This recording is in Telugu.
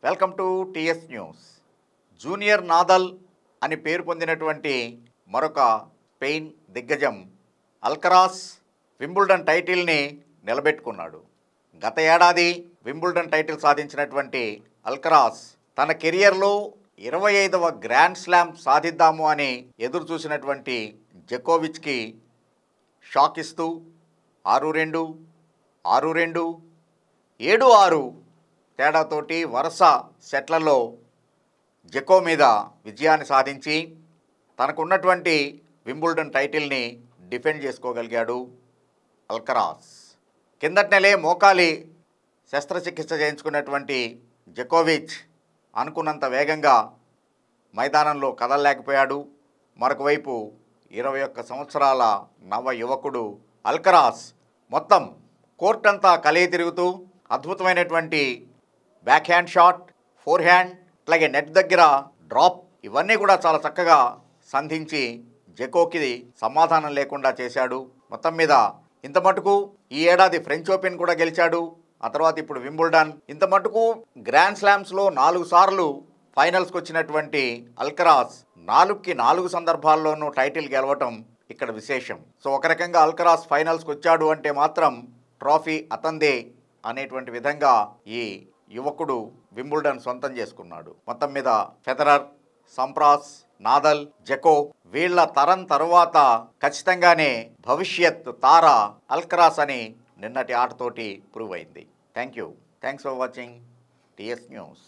Welcome to TS news. Junior Nadal అని పేరు పొందినటువంటి మరొక స్పెయిన్ దిగ్గజం అల్కరాస్ వింబుల్డన్ టైటిల్ని నిలబెట్టుకున్నాడు. గత ఏడాది వింబుల్డన్ టైటిల్ సాధించినటువంటి అల్కరాస్ తన కెరియర్లో 25వ గ్రాండ్ స్లామ్ సాధిద్దాము అని ఎదురు చూసినటువంటి జకోవిచ్కి షాక్ ఇస్తూ 6-2, 6-2, 7-6 తేడాతోటి వరుస సెట్లలో జకో మీద విజయాన్ని సాధించి తనకున్నటువంటి వింబుల్డన్ టైటిల్ని డిఫెండ్ చేసుకోగలిగాడు అల్కరాస్. కిందటి నెలే మోకాలి శస్త్రచికిత్స చేయించుకున్నటువంటి జకోవిచ్ అనుకున్నంత వేగంగా మైదానంలో కదలలేకపోయాడు. మరొక వైపు 21 సంవత్సరాల నవ యువకుడు అల్కరాస్ మొత్తం కోర్ట్ అంతా కలిగి తిరుగుతూ అద్భుతమైనటువంటి back hand shot, four hand, అలాగే నెట్ దగ్గర డ్రాప్ ఇవన్నీ కూడా చాలా చక్కగా సంధించి జకోకి సమాధానం లేకుండా చేశాడు. మొత్తం మీద ఇంత మటుకు ఈ ఏడాది ఫ్రెంచ్ ఓపెన్ కూడా గెలిచాడు. ఆ తర్వాత ఇప్పుడు వింబుల్డన్. ఇంత మటుకు గ్రాండ్ స్లామ్స్లో 4 సార్లు ఫైనల్స్కి వచ్చినటువంటి అల్కరాస్ 4కి 4 సందర్భాల్లోనూ టైటిల్ గెలవటం ఇక్కడ విశేషం. సో ఒక రకంగా అల్కరాస్ ఫైనల్స్కి వచ్చాడు అంటే మాత్రం ట్రోఫీ అతందే అనేటువంటి విధంగా ఈ యువకుడు వింబుల్డన్ సొంతం చేసుకున్నాడు. మొత్తం మీద ఫెదరర్, సంప్రాస్, నాదల్, జకో వీళ్ళ తరం తరువాత ఖచ్చితంగానే భవిష్యత్ తార అల్కరాస్ అని నిన్నటి ఆటతోటి ప్రూవ్ అయింది. Thanks for watching TS news.